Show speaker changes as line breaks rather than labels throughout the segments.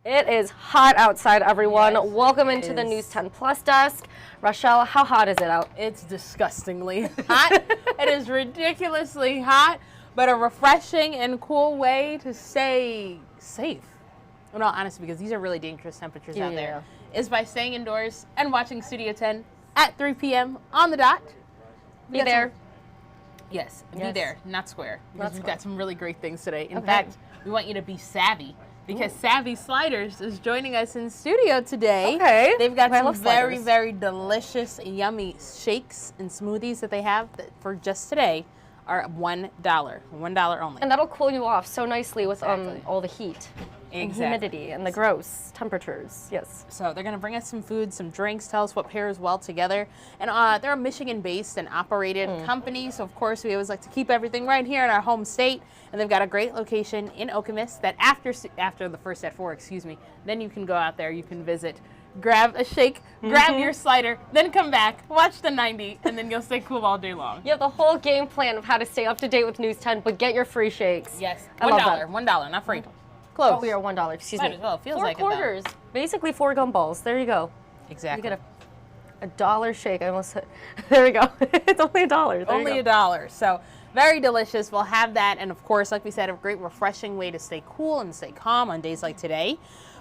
It is hot outside, everyone.
Yes,
Welcome into the News 10 Plus desk. Rochelle, how hot is it out?
It's disgustingly hot. It is ridiculously hot, but a refreshing and cool way to stay safe. In all honesty, because these are really dangerous temperatures out there, is by staying indoors and watching Studio 10 at 3 p.m. on the dot.
Be there.
Yes, be there, not square. Because we've got some really great things today. In
Okay.
fact, we want you to be savvy. Because Savvy Sliders is joining us in studio today.
Okay.
They've got some
sliders.
very delicious, yummy shakes and smoothies that they have that for just today are $1. $1 only.
And that'll cool you off so nicely with
Exactly.
all the heat and
Exactly.
humidity and the gross temperatures. Yes.
So they're going to bring us some food, some drinks, tell us what pairs well together. And they're a Michigan-based and operated company, so of course we always like to keep everything right here in our home state. And they've got a great location in Okemos that after the first at 4, then you can go out there, you can visit, grab a shake, grab your slider, then come back, watch the 90, and then you'll stay cool all day long.
You have the whole game plan of how to stay up to date with News 10, but get your free shakes.
Yes,
I love that.
$1, not free. Close.
Oh, we are $1. Excuse
Might
me.
as well. Feels
4
like it, though.
quarters. Basically 4 gumballs. There you go.
Exactly.
You get a $1 shake. I almost said, there we go. It's only $1. There
Only
you go.
$1. So very delicious. We'll have that. And of course, like we said, a great refreshing way to stay cool and stay calm on days like today.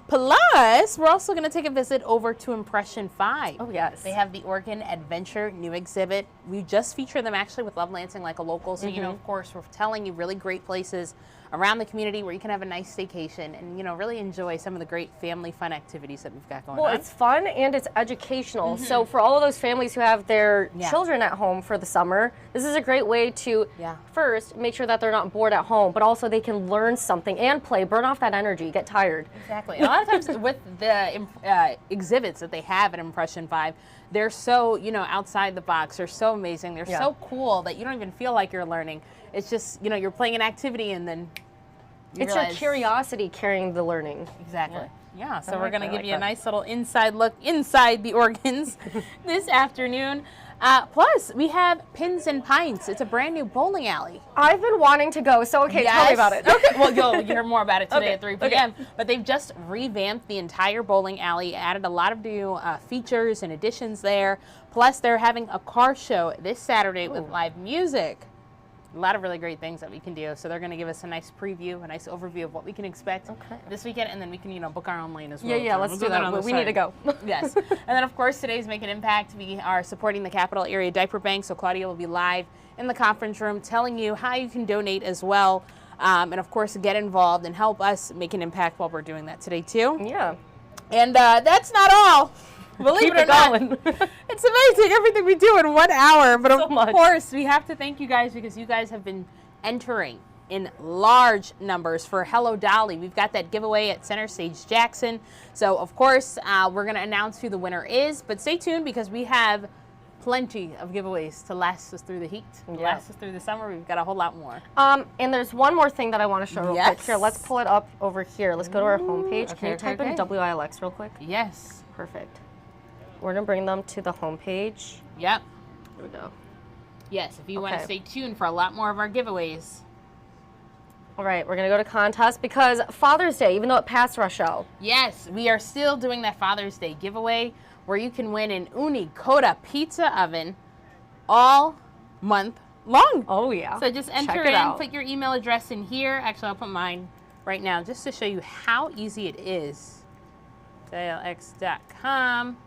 Plus, we're also going to take a visit over to Impression 5.
Oh, yes.
They have the Oregon Adventure new exhibit. We just feature them actually with Love Lansing like a local. So, you know, of course, we're telling you really great places around the community where you can have a nice staycation and, you know, really enjoy some of the great family fun activities that we've got going on.
Well, it's fun and it's educational. So for all of those families who have their children at home for the summer, this is a great way to first make sure that they're not bored at home, but also they can learn something and play, burn off that energy, get tired.
Exactly. A lot of times with the exhibits that they have at Impression 5, they're so, you know, outside the box. They're so amazing. They're so cool that you don't even feel like you're learning. It's just, you know, you're playing an activity and then you
It's
realize,
your curiosity carrying the learning.
Exactly. Yeah, so we're
like
going to
that. I
give
like
you a
that.
nice little inside look inside the organs this afternoon. Plus, we have Pins and Pints. It's a brand new bowling alley.
I've been wanting to go, so tell me about it.
Okay, well, you'll hear more about it today at 3 p.m.
Okay.
But they've just revamped the entire bowling alley, added a lot of new features and additions there. Plus, they're having a car show this Saturday with live music. A lot of really great things that we can do. So they're going to give us a nice preview, a nice overview of what we can expect this weekend, and then we can, you know, book our own lane as well.
Yeah, let's do that. We need to go.
Yes. And then, of course, today's Make an Impact. We are supporting the Capital Area Diaper Bank, so Claudia will be live in the conference room telling you how you can donate as well, and, of course, get involved and help us make an impact while we're doing that today, too.
Yeah.
And that's not all. Believe it or not, it's amazing everything we do in 1 hour. But of course, we have to thank you guys because you guys have been entering in large numbers for Hello Dolly. We've got that giveaway at Center Stage Jackson. So, of course, we're going to announce who the winner is. But stay tuned because we have plenty of giveaways to last us through the heat, last us through the summer. We've got a whole lot more.
And there's one more thing that I want to show real quick. Here, let's pull it up over here. Let's go to our homepage. Can you type in WILX real quick?
Yes.
Perfect. We're going to bring them to the homepage.
Yep.
Here we go.
Yes, if you want to stay tuned for a lot more of our giveaways.
All right, we're going to go to contest because Father's Day, even though it passed, Rochelle.
Yes, we are still doing that Father's Day giveaway where you can win an Uni Coda pizza oven all month long.
Oh, yeah.
So just enter in, put your email address in here. Actually, I'll put mine right now just to show you how easy it is. DaleX.com.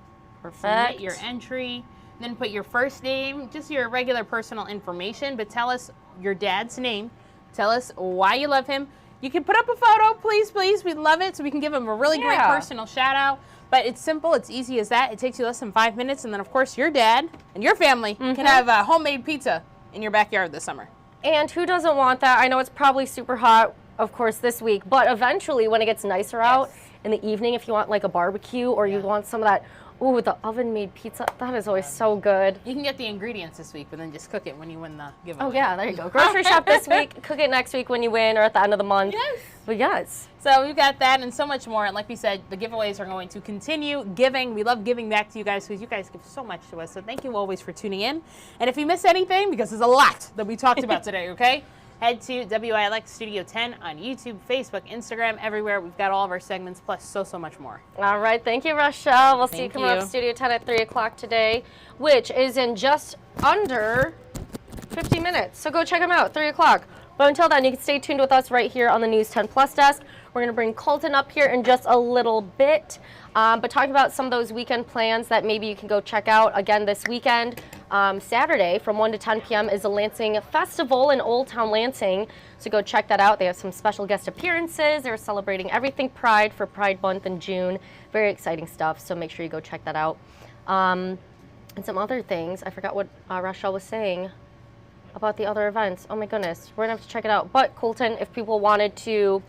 Submit your entry, then put your first name, just your regular personal information, but tell us your dad's name. Tell us why you love him. You can put up a photo, please, please. We'd love it so we can give him a really great personal shout out. But it's simple, it's easy as that. It takes you less than 5 minutes, and then of course your dad and your family can have a homemade pizza in your backyard this summer.
And who doesn't want that? I know it's probably super hot, of course, this week, but eventually when it gets nicer out in the evening, if you want like a barbecue or you want some of that, ooh, the oven-made pizza, that is always so good.
You can get the ingredients this week, but then just cook it when you win the giveaway.
Oh, yeah, there you go. Grocery shop this week, cook it next week when you win or at the end of the month.
Yes.
But yes.
So we've got that and so much more. And like we said, the giveaways are going to continue giving. We love giving back to you guys because you guys give so much to us. So thank you always for tuning in. And if you miss anything, because there's a lot that we talked about today, okay? Head to WILX Studio 10 on YouTube, Facebook, Instagram, everywhere. We've got all of our segments, plus so much more.
All right. Thank you, Rochelle. We'll see you coming up to Studio 10 at 3 o'clock today, which is in just under 50 minutes. So go check them out, 3 o'clock. But until then, you can stay tuned with us right here on the News 10 Plus desk. We're going to bring Colton up here in just a little bit, but talk about some of those weekend plans that maybe you can go check out. Again, this weekend, Saturday from 1 to 10 p.m. is the Lansing Festival in Old Town Lansing. So go check that out. They have some special guest appearances. They're celebrating everything Pride for Pride Month in June. Very exciting stuff, so make sure you go check that out. And some other things. I forgot what Rochelle was saying about the other events. Oh my goodness, we're gonna have to check it out. But Colton, if people wanted to,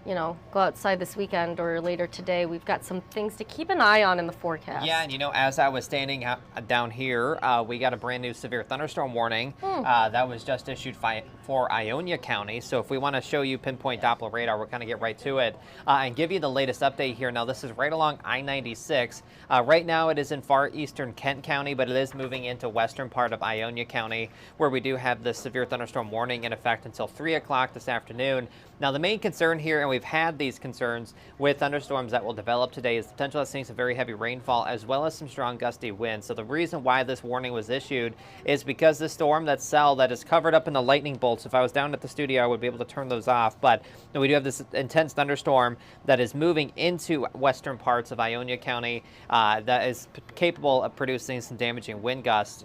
you know, go outside this weekend or later today, we've got some things to keep an eye on in the forecast.
Yeah, and you know, as I was standing down here, we got a brand new severe thunderstorm warning that was just issued for Ionia County. So if we want to show you pinpoint Doppler radar, we're going to get right to it and give you the latest update here. Now, this is right along I-96. Right now, it is in far eastern Kent County, but it is moving into western part of Ionia County, where we do have the severe thunderstorm warning in effect until 3 o'clock this afternoon. Now, the main concern here, and we've had these concerns with thunderstorms that will develop today, is the potential of seeing some very heavy rainfall as well as some strong gusty winds. So the reason why this warning was issued is because the storm, that cell that is covered up in the lightning bolts, if I was down at the studio, I would be able to turn those off. But we do have this intense thunderstorm that is moving into western parts of Ionia County that is capable of producing some damaging wind gusts.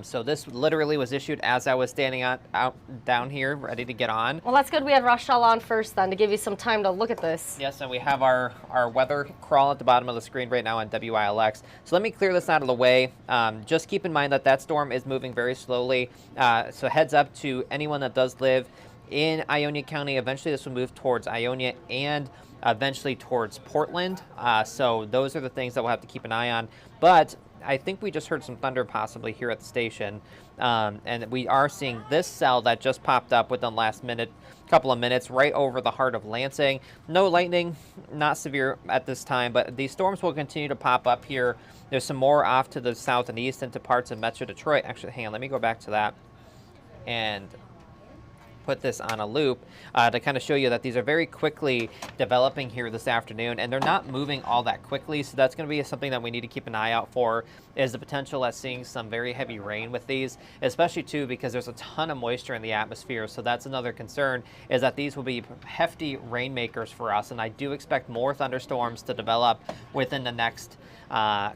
So this literally was issued as I was standing down here, ready to get on.
Well, that's good we had Rochelle on first then to give you some time to look at this.
Yes, and we have our weather crawl at the bottom of the screen right now on WILX. So let me clear this out of the way. Just keep in mind that storm is moving very slowly. So heads up to anyone that does live in Ionia County. Eventually this will move towards Ionia and eventually towards Portland. So those are the things that we'll have to keep an eye on. But I think we just heard some thunder possibly here at the station, and we are seeing this cell that just popped up within the last couple of minutes right over the heart of Lansing. No lightning, not severe at this time, but these storms will continue to pop up here. There's some more off to the south and east into parts of Metro Detroit. Actually, hang on, let me go back to that and put this on a loop to kind of show you that these are very quickly developing here this afternoon, and they're not moving all that quickly. So that's going to be something that we need to keep an eye out for, is the potential at seeing some very heavy rain with these, especially too because there's a ton of moisture in the atmosphere. So that's another concern, is that these will be hefty rainmakers for us, and I do expect more thunderstorms to develop within the next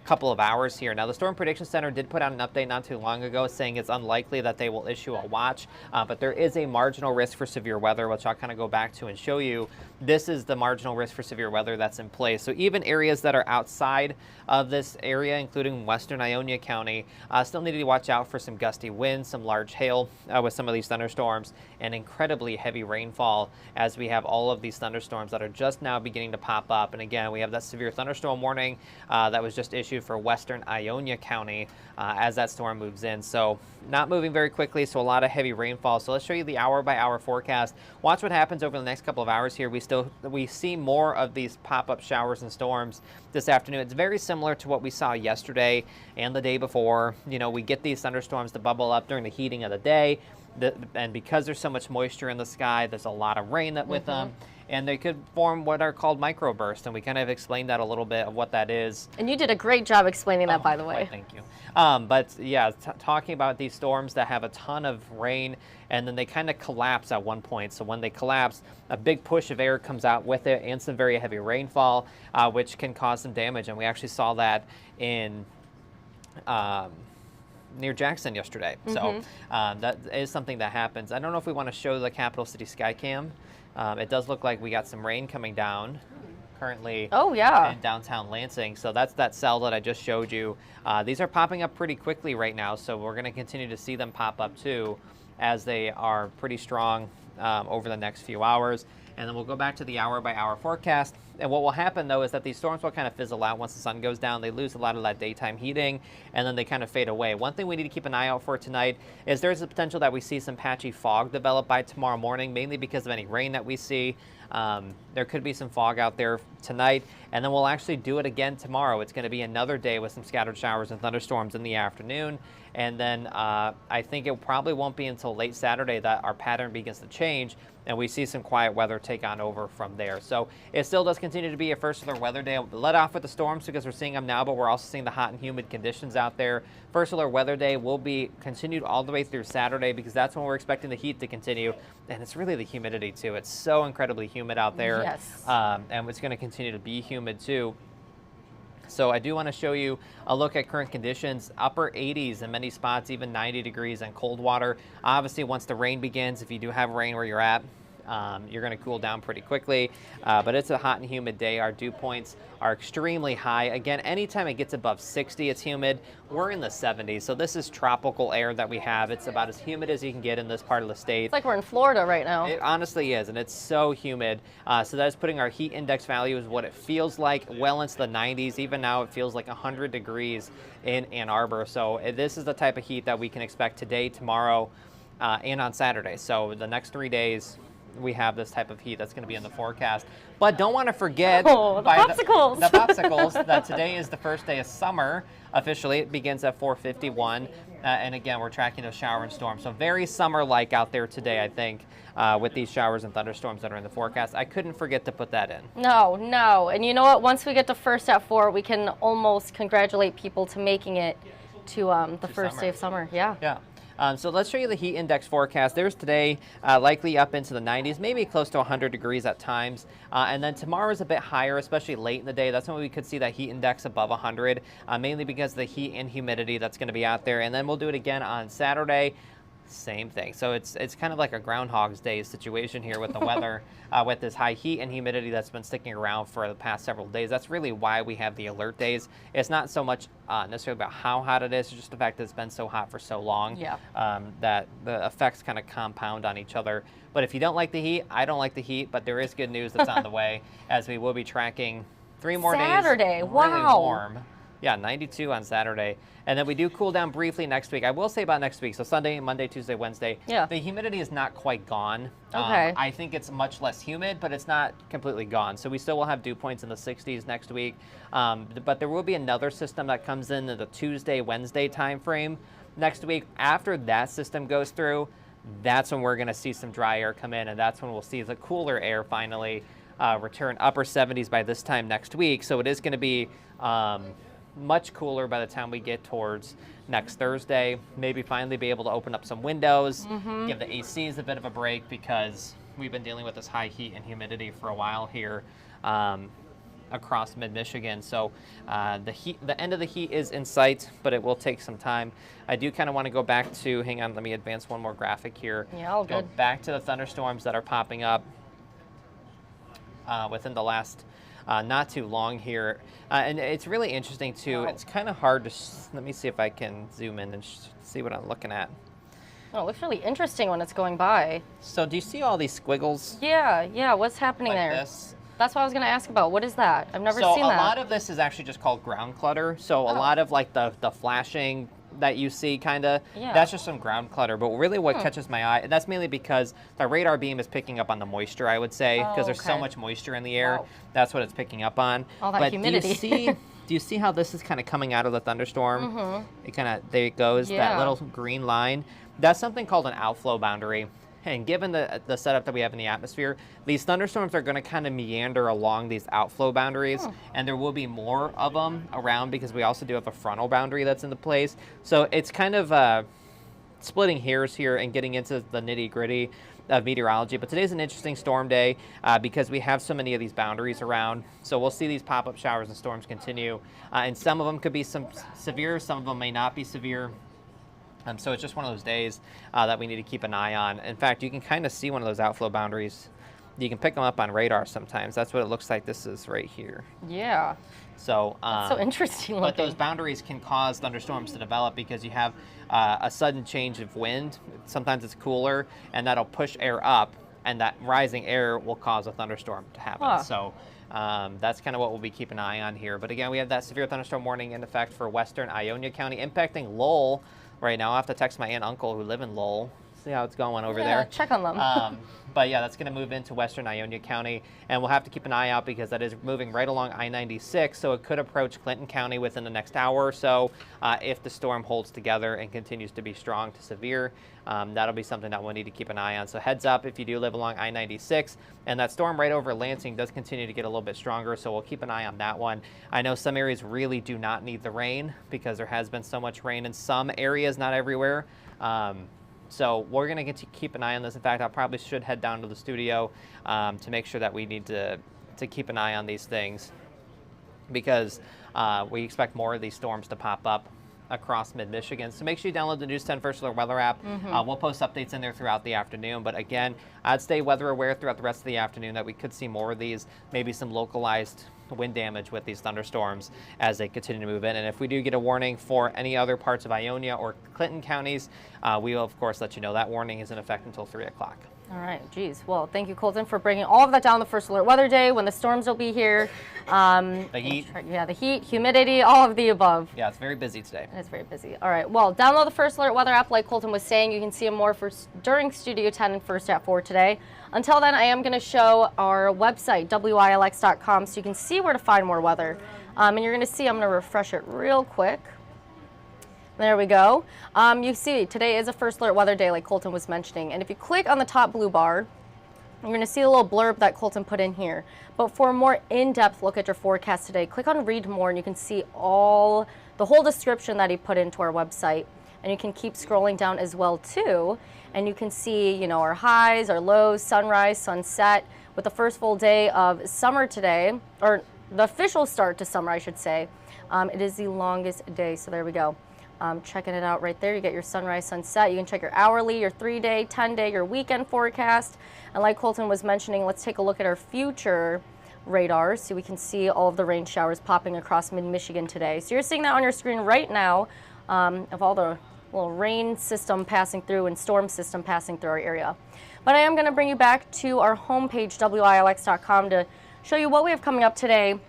couple of hours here. Now, the Storm Prediction Center did put out an update not too long ago saying it's unlikely that they will issue a watch, but there is a marginal risk for severe weather, which I'll kind of go back to and show you. This is the marginal risk for severe weather that's in place. So even areas that are outside of this area, including western Ionia County, still need to watch out for some gusty winds, some large hail with some of these thunderstorms, and incredibly heavy rainfall as we have all of these thunderstorms that are just now beginning to pop up. And again, we have that severe thunderstorm warning that was just issued for western Ionia County as that storm moves in. So not moving very quickly, so a lot of heavy rainfall. So let's show you the hour-by-hour forecast. Watch what happens over the next couple of hours here. We see more of these pop-up showers and storms this afternoon. It's very similar to what we saw yesterday and the day before. You know, we get these thunderstorms to bubble up during the heating of the day, and because there's so much moisture in the sky, there's a lot of rain with them. And they could form what are called microbursts, and we kind of explained that a little bit of what that is.
And you did a great job explaining that, by the way.
Thank you. But yeah, talking about these storms that have a ton of rain, and then they kind of collapse at one point. So when they collapse, a big push of air comes out with it, and some very heavy rainfall, which can cause some damage. And we actually saw that in near Jackson yesterday. So that is something that happens. I don't know if we want to show the Capital City Skycam. It does look like we got some rain coming down currently in downtown Lansing. So that's that cell that I just showed you. These are popping up pretty quickly right now, so we're going to continue to see them pop up too, as they are pretty strong over the next few hours. And then we'll go back to the hour-by-hour forecast. And what will happen, though, is that these storms will kind of fizzle out once the sun goes down. They lose a lot of that daytime heating, and then they kind of fade away. One thing we need to keep an eye out for tonight is there's a potential that we see some patchy fog develop by tomorrow morning, mainly because of any rain that we see. There could be some fog out there tonight, and then we'll actually do it again tomorrow. It's going to be another day with some scattered showers and thunderstorms in the afternoon. And then I think it probably won't be until late Saturday that our pattern begins to change, and we see some quiet weather take on over from there. So it still does continue to be a first alert weather day. Let off with the storms because we're seeing them now, but we're also seeing the hot and humid conditions out there. First alert weather day will be continued all the way through Saturday because that's when we're expecting the heat to continue. And it's really the humidity too. It's so incredibly humid out there.
Yes.
And it's going to continue to be humid too. So I do want to show you a look at current conditions. Upper 80s in many spots, even 90 degrees in cold water. Obviously, once the rain begins, if you do have rain where you're at, you're going to cool down pretty quickly. But it's a hot and humid day. Our dew points are extremely high. Again, anytime it gets above 60, it's humid. We're in the 70s. So this is tropical air that we have. It's about as humid as you can get in this part of the state.
It's like we're in Florida right now.
It honestly is, and it's so humid. So that is putting our heat index value is what it feels like well into the 90s. Even now it feels like 100 degrees in Ann Arbor. So this is the type of heat that we can expect today, tomorrow, and on Saturday. So the next 3 days, we have this type of heat that's going to be in the forecast. But don't want to forget
the popsicles.
The popsicles that today is the first day of summer. Officially, it begins at 4:51. And again, we're tracking those shower and storms. So very summer-like out there today, I think, with these showers and thunderstorms that are in the forecast. I couldn't forget to put that in.
No. And you know what? Once we get to first at 4, we can almost congratulate people to making it to the first day of summer. Yeah.
Yeah. So let's show you the heat index forecast. There's today likely up into the 90s, maybe close to 100 degrees at times. And then tomorrow is a bit higher, especially late in the day. That's when we could see that heat index above 100, mainly because of the heat and humidity that's going to be out there. And then we'll do it again on Saturday. Same thing. So it's kind of like a Groundhog's Day situation here with the weather, with this high heat and humidity that's been sticking around for the past several days. That's really why we have the alert days. It's not so much necessarily about how hot it is, it's just the fact that it's been so hot for so long that the effects kind of compound on each other. But if you don't like the heat, I don't like the heat, but there is good news that's on the way as we will be tracking 3 more days.
Saturday,
really
wow.
warm. Yeah, 92 on Saturday. And then we do cool down briefly next week. I will say about next week. So Sunday, Monday, Tuesday, Wednesday.
Yeah.
The humidity is not quite gone.
Okay.
I think it's much less humid, but it's not completely gone. So we still will have dew points in the 60s next week. But there will be another system that comes in the Tuesday, Wednesday time frame next week. After that system goes through, that's when we're going to see some dry air come in. And that's when we'll see the cooler air finally return upper 70s by this time next week. So it is going to be much cooler by the time we get towards next Thursday. Maybe finally be able to open up some windows, give the ACs a bit of a break because we've been dealing with this high heat and humidity for a while here across mid-Michigan. So the end of the heat is in sight, but it will take some time. I do kind of want to go back to, hang on, let me advance one more graphic here.
Yeah, all
go
good.
Back to the thunderstorms that are popping up within the last not too long here. And it's really interesting too.
Wow.
It's kind of hard to, let me see if I can zoom in and see what I'm looking at.
Oh, it looks really interesting when it's going by.
So do you see all these squiggles?
Yeah. What's happening
like
there?
This?
That's what I was going to ask about. What is that? I've never seen that.
So a lot of this is actually just called ground clutter. So a lot of like the flashing that you see kind of, that's just some ground clutter. But really what catches my eye, and that's mainly because the radar beam is picking up on the moisture, I would say, because there's so much moisture in the air.
Wow.
That's what it's picking up on.
All that humidity.
Do you see how this is kind of coming out of the thunderstorm? It kind of, there it goes, that little green line. That's something called an outflow boundary. And given the setup that we have in the atmosphere, these thunderstorms are going to kind of meander along these outflow boundaries, and there will be more of them around because we also do have a frontal boundary that's into place. So it's kind of splitting hairs here and getting into the nitty-gritty of meteorology. But today's an interesting storm day because we have so many of these boundaries around. So we'll see these pop-up showers and storms continue. And some of them could be some severe, some of them may not be severe. So it's just one of those days that we need to keep an eye on. In fact, you can kind of see one of those outflow boundaries. You can pick them up on radar sometimes. That's what it looks like. This is right here.
Yeah.
So,
that's so interesting looking.
But those boundaries can cause thunderstorms to develop because you have a sudden change of wind. Sometimes it's cooler, and that'll push air up. and that rising air will cause a thunderstorm to happen. So that's kind of what we'll be keeping an eye on here. But again, we have that severe thunderstorm warning in effect for western Ionia County, impacting Lowell right now. I'll have to text my aunt and uncle who live in Lowell, see how it's going over there.
Check on them.
But yeah, that's going to move into western Ionia County, and we'll have to keep an eye out because that is moving right along I-96, so it could approach Clinton County within the next hour or so if the storm holds together and continues to be strong to severe. That'll be something that we'll need to keep an eye on. So heads up if you do live along I-96, and that storm right over Lansing does continue to get a little bit stronger, so we'll keep an eye on that one. I know some areas really do not need the rain because there has been so much rain in some areas, not everywhere. So we're going to keep an eye on this. In fact, I probably should head down to the studio to make sure that we need to keep an eye on these things because we expect more of these storms to pop up across mid-Michigan. So make sure you download the News 10 First Alert Weather app. We'll post updates in there throughout the afternoon. But again, I'd stay weather aware throughout the rest of the afternoon that we could see more of these, maybe some localized wind damage with these thunderstorms as they continue to move in. And if we do get a warning for any other parts of Ionia or Clinton counties, we will, of course, let you know. That warning is in effect until 3 o'clock.
All right, geez. Well, thank you, Colton, for bringing all of that down the First Alert Weather Day when the storms will be here.
The heat.
Yeah, the heat, humidity, all of the above.
Yeah, it's very busy today.
It's very busy. All right, well, download the First Alert Weather app like Colton was saying. You can see them more during Studio 10 and First at 4 today. Until then, I am going to show our website, WILX.com, so you can see where to find more weather. And you're going to see, I'm going to refresh it real quick. There we go. You see, today is a First Alert Weather Day, like Colton was mentioning. And if you click on the top blue bar, you're going to see a little blurb that Colton put in here. But for a more in-depth look at your forecast today, click on Read More, and you can see the whole description that he put into our website. And you can keep scrolling down as well, too. And you can see, you know, our highs, our lows, sunrise, sunset. With the first full day of summer today, or the official start to summer, I should say, it is the longest day. So there we go. Checking it out right there. You get your sunrise, sunset. You can check your hourly, your 3-day, 10-day, your weekend forecast. And like Colton was mentioning, let's take a look at our future radar so we can see all of the rain showers popping across mid-Michigan today. So you're seeing that on your screen right now of all the little rain system passing through and storm system passing through our area. But I am going to bring you back to our homepage, WILX.com, to show you what we have coming up today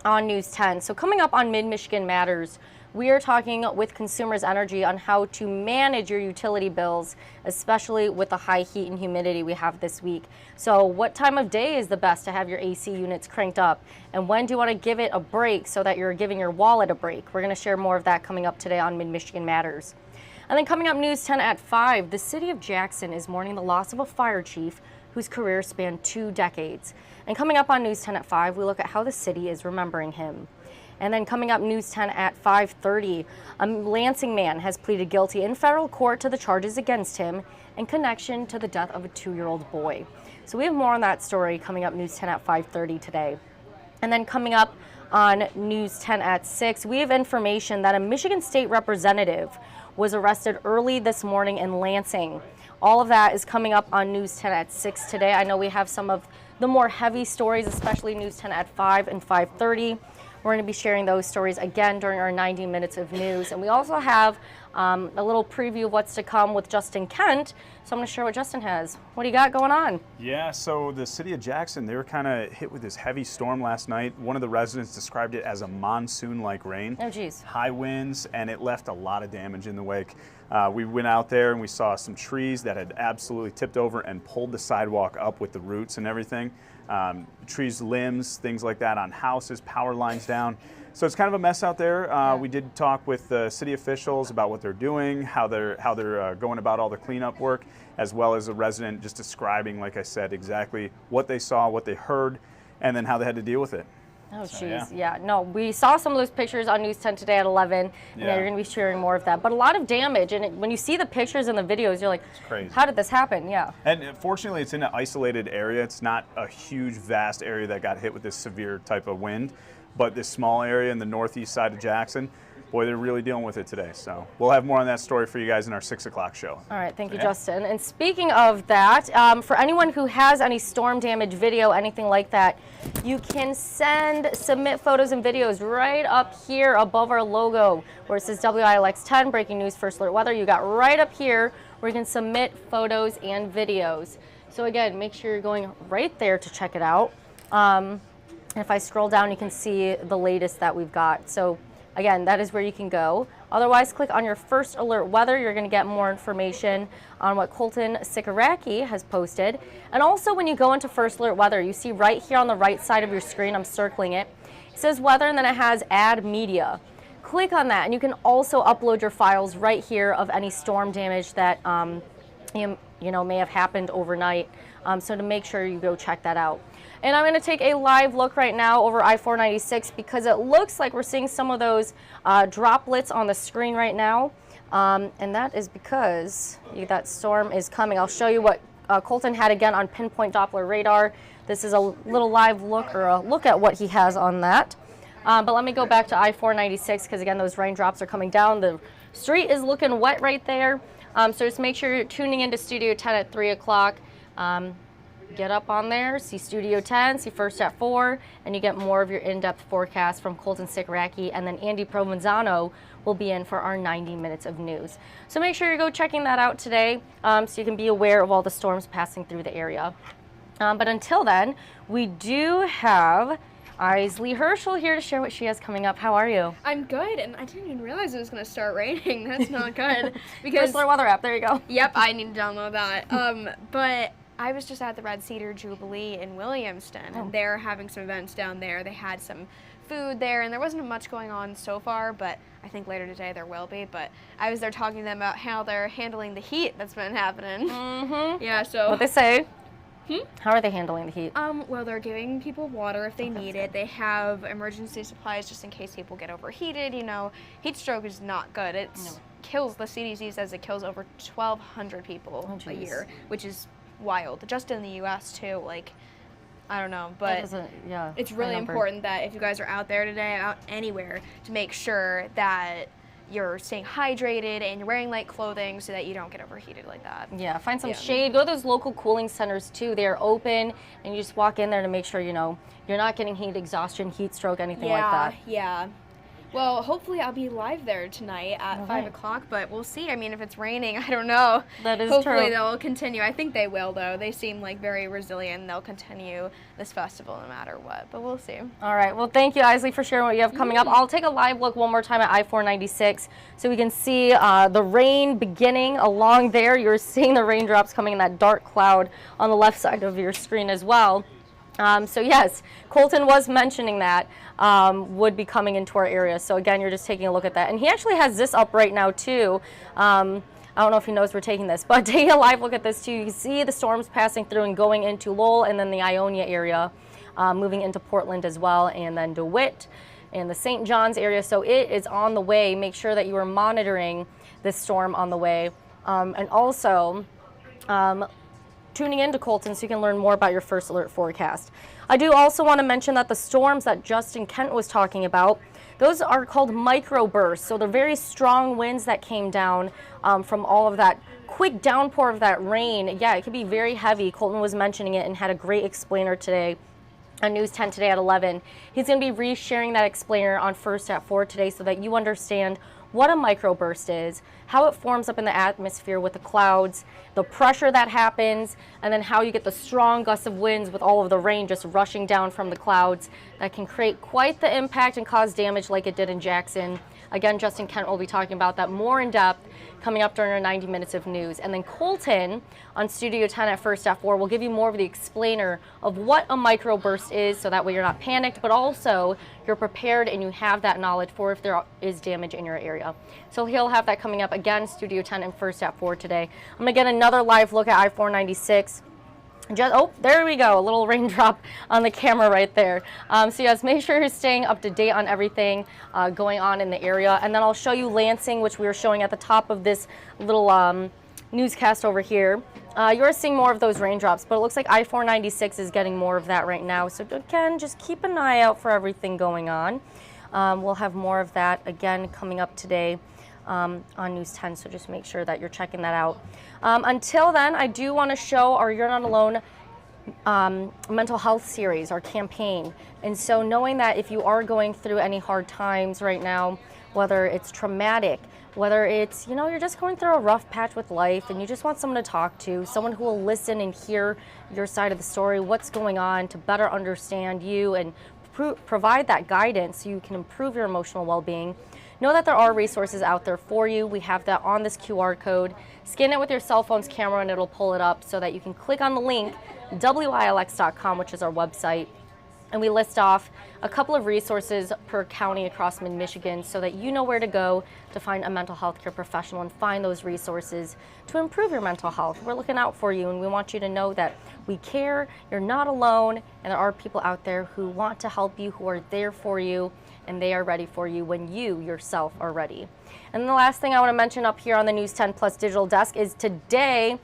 on News 10. So coming up on Mid-Michigan Matters, we are talking with Consumers Energy on how to manage your utility bills, especially with the high heat and humidity we have this week. So what time of day is the best to have your AC units cranked up? And when do you want to give it a break so that you're giving your wallet a break? We're going to share more of that coming up today on Mid-Michigan Matters. And then coming up News 10 at 5, the city of Jackson is mourning the loss of a fire chief whose career spanned 2 decades. And coming up on News 10 at 5, we look at how the city is remembering him. And then coming up News 10 at 5:30, a Lansing man has pleaded guilty in federal court to the charges against him in connection to the death of a 2-year-old boy. So we have more on that story coming up News 10 at 5:30 today. And then coming up on News 10 at 6, we have information that a Michigan State representative was arrested early this morning in Lansing. All of that is coming up on News 10 at 6 today. I know we have some of the more heavy stories, especially News 10 at 5 and 5:30. We're going to be sharing those stories again during our 90 minutes of news. And we also have a little preview of what's to come with Justin Kent. So I'm going to share what Justin has. What do you got going on?
Yeah, so the city of Jackson, they were kind of hit with this heavy storm last night. One of the residents described it as a monsoon-like rain.
Oh, geez.
High winds, and it left a lot of damage in the wake. We went out there and we saw some trees that had absolutely tipped over and pulled the sidewalk up with the roots and everything. Trees, limbs, things like that on houses, power lines down. So it's kind of a mess out there. We did talk with the city officials about what they're doing, how they're going about all the cleanup work, as well as a resident just describing, like I said, exactly what they saw, what they heard, and then how they had to deal with it.
Oh, jeez. Yeah. No, we saw some of those pictures on News 10 today at 11, and you're going to be sharing more of that. But a lot of damage, and when you see the pictures and the videos, you're like,
it's crazy.
How did this happen? Yeah.
And fortunately, it's in an isolated area. It's not a huge, vast area that got hit with this severe type of wind, but this small area in the northeast side of Jackson, boy, they're really dealing with it today. So we'll have more on that story for you guys in our 6 o'clock show.
All right, thank you, Justin. And speaking of that, for anyone who has any storm damage video, anything like that, you can submit photos and videos right up here above our logo where it says WILX 10, Breaking News, First Alert Weather. You got right up here where you can submit photos and videos. So again, make sure you're going right there to check it out. If I scroll down, you can see the latest that we've got. So again, that is where you can go. Otherwise, click on your First Alert Weather. You're going to get more information on what Colton Cichoracki has posted. And also, when you go into First Alert Weather, you see right here on the right side of your screen, I'm circling it, it says weather, and then it has add media. Click on that, and you can also upload your files right here of any storm damage that you know may have happened overnight. So to make sure you go check that out. And I'm going to take a live look right now over I-496 because it looks like we're seeing some of those droplets on the screen right now. And that is because that storm is coming. I'll show you what Colton had again on pinpoint Doppler radar. This is a little live look, or a look at what he has on that. But let me go back to I-496 because again, those raindrops are coming down. The street is looking wet right there. So just make sure you're tuning into Studio 10 at 3 o'clock. Get up on there, see Studio 10, see First at 4, and you get more of your in-depth forecast from Colton Cichoracki, and then Andy Provenzano will be in for our 90 minutes of news. So make sure you go checking that out today so you can be aware of all the storms passing through the area. But until then, we do have Isley Herschel here to share what she has coming up. How are you?
I'm good, and I didn't even realize it was going to start raining. That's not good. Because
First Alert Weather app, there you go.
Yep, I need to download that. But I was just at the Red Cedar Jubilee in Williamston, and they're having some events down there. They had some food there, and there wasn't much going on so far, but I think later today there will be. But I was there talking to them about how they're handling the heat that's been happening.
Mm-hmm.
Yeah, so.
What they say? How are they handling the heat?
Well, they're giving people water if they need it. They have emergency supplies just in case people get overheated. You know, heat stroke is not good. It kills, the CDC says it kills over 1,200 people a year, which is wild. Just in the U.S. too, like, I don't know, but it's really important that if you guys are out there today, out anywhere, to make sure that you're staying hydrated and you're wearing light clothing so that you don't get overheated like that.
Yeah, find some shade. Go to those local cooling centers too. They are open, and you just walk in there to make sure you know you're not getting heat exhaustion, heat stroke, anything like that.
Yeah. Well, hopefully I'll be live there tonight at 5 o'clock, but we'll see. I mean, if it's raining, I don't know.
That is
hopefully
true.
They'll continue. I think they will, though. They seem like very resilient, and they'll continue this festival no matter what, but we'll see.
All right. Well, thank you, Isley, for sharing what you have coming up. I'll take a live look one more time at I-496 so we can see the rain beginning along there. You're seeing the raindrops coming in that dark cloud on the left side of your screen as well. So yes, Colton was mentioning that would be coming into our area. So again, you're just taking a look at that. And he actually has this up right now too. I don't know if he knows we're taking this, but take a live look at this too. You can see the storms passing through and going into Lowell and then the Ionia area, moving into Portland as well, and then DeWitt and the St. John's area. So it is on the way. Make sure that you are monitoring this storm on the way. And also, tuning into Colton so you can learn more about your First Alert forecast. I do also want to mention that the storms that Justin Kent was talking about, those are called microbursts. So they're very strong winds that came down from all of that quick downpour of that rain. Yeah, it could be very heavy. Colton was mentioning it and had a great explainer today on News 10 today at 11. He's going to be re-sharing that explainer on First at 4 today so that you understand what a microburst is, how it forms up in the atmosphere with the clouds, the pressure that happens, and then how you get the strong gusts of winds with all of the rain just rushing down from the clouds that can create quite the impact and cause damage like it did in Jackson. Again, Justin Kent will be talking about that more in depth coming up during our 90 minutes of news. And then Colton on Studio 10 at First at 4 will give you more of the explainer of what a microburst is so that way you're not panicked, but also you're prepared and you have that knowledge for if there is damage in your area. So he'll have that coming up again, Studio 10 and First at 4 today. I'm going to get another live look at I-496. Oh, there we go, a little raindrop on the camera right there. So yes, make sure you're staying up to date on everything going on in the area. And then I'll show you Lansing, which we were showing at the top of this little newscast over here. You're seeing more of those raindrops, but it looks like I-496 is getting more of that right now. So again, just keep an eye out for everything going on. We'll have more of that again coming up today on News 10, so just make sure that you're checking that out. Until then, I do want to show our You're Not Alone mental health series, our campaign. And so knowing that if you are going through any hard times right now, whether it's traumatic, Whether it's, you know, you're just going through a rough patch with life and you just want someone to talk to, someone who will listen and hear your side of the story, what's going on, to better understand you and provide that guidance so you can improve your emotional well-being. Know that there are resources out there for you. We have that on this QR code. Scan it with your cell phone's camera and it'll pull it up so that you can click on the link, wilx.com, which is our website. And we list off a couple of resources per county across mid-Michigan so that you know where to go to find a mental health care professional and find those resources to improve your mental health. We're looking out for you and we want you to know that we care, you're not alone, and there are people out there who want to help you, who are there for you, and they are ready for you when you yourself are ready. And then the last thing I want to mention up here on the News 10 Plus digital desk is today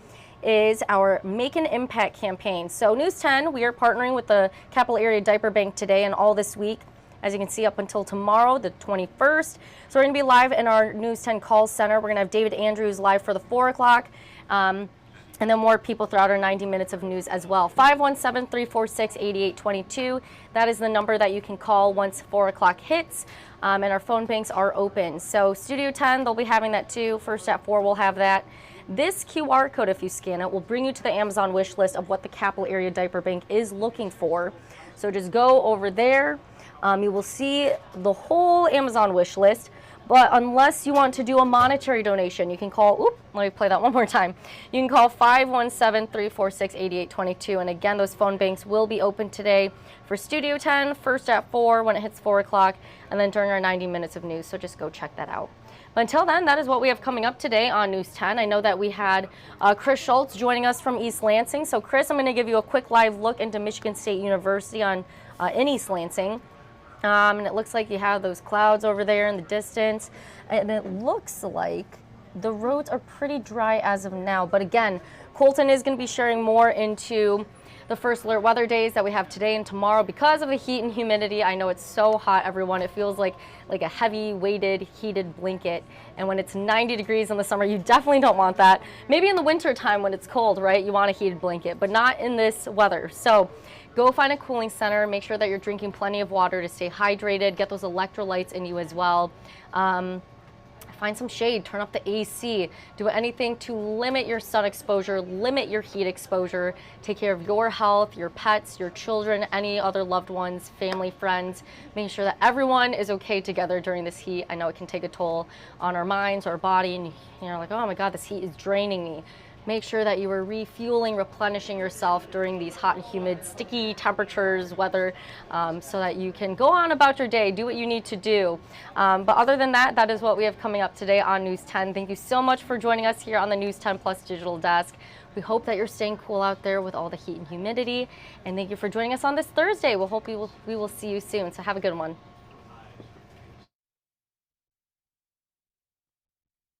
is our Make an Impact campaign. So News 10, we are partnering with the Capital Area Diaper Bank today and all this week, as you can see, up until tomorrow, the 21st. So we're going to be live in our News 10 call center. We're going to have David Andrews live for the 4 o'clock, and then more people throughout our 90 minutes of news as well. 517-346-8822. That is the number that you can call once 4 o'clock hits, and our phone banks are open. So Studio 10, they'll be having that too. First at 4, we'll have that. This QR code, if you scan it, will bring you to the Amazon wish list of what the Capital Area Diaper Bank is looking for. So just go over there. You will see the whole Amazon wish list. But unless you want to do a monetary donation, you can call, let me play that one more time. You can call 517-346-8822. And again, those phone banks will be open today for Studio 10, first at 4 when it hits 4 o'clock, and then during our 90 minutes of news. So just go check that out. But until then, that is what we have coming up today on News 10. I know that we had Chris Schultz joining us from East Lansing. So Chris, I'm going to give you a quick live look into Michigan State University in East Lansing. And it looks like you have those clouds over there in the distance. And it looks like the roads are pretty dry as of now. But again, Colton is going to be sharing more into the first alert weather days that we have today and tomorrow because of the heat and humidity. I know it's so hot, everyone. It feels like a heavy weighted heated blanket. And when it's 90 degrees in the summer, you definitely don't want that. Maybe in the winter time when it's cold, right? You want a heated blanket, but not in this weather. So go find a cooling center. Make sure that you're drinking plenty of water to stay hydrated. Get those electrolytes in you as well. Find some shade, turn up the AC, do anything to limit your sun exposure, limit your heat exposure, take care of your health, your pets, your children, any other loved ones, family, friends. Make sure that everyone is okay together during this heat. I know it can take a toll on our minds, our body, and you're like, oh my God, this heat is draining me. Make sure that you are refueling, replenishing yourself during these hot and humid, sticky temperatures, weather, so that you can go on about your day, do what you need to do. But other than that, that is what we have coming up today on News 10. Thank you so much for joining us here on the News 10 Plus digital desk. We hope that you're staying cool out there with all the heat and humidity. And thank you for joining us on this Thursday. We hope we will see you soon. So have a good one.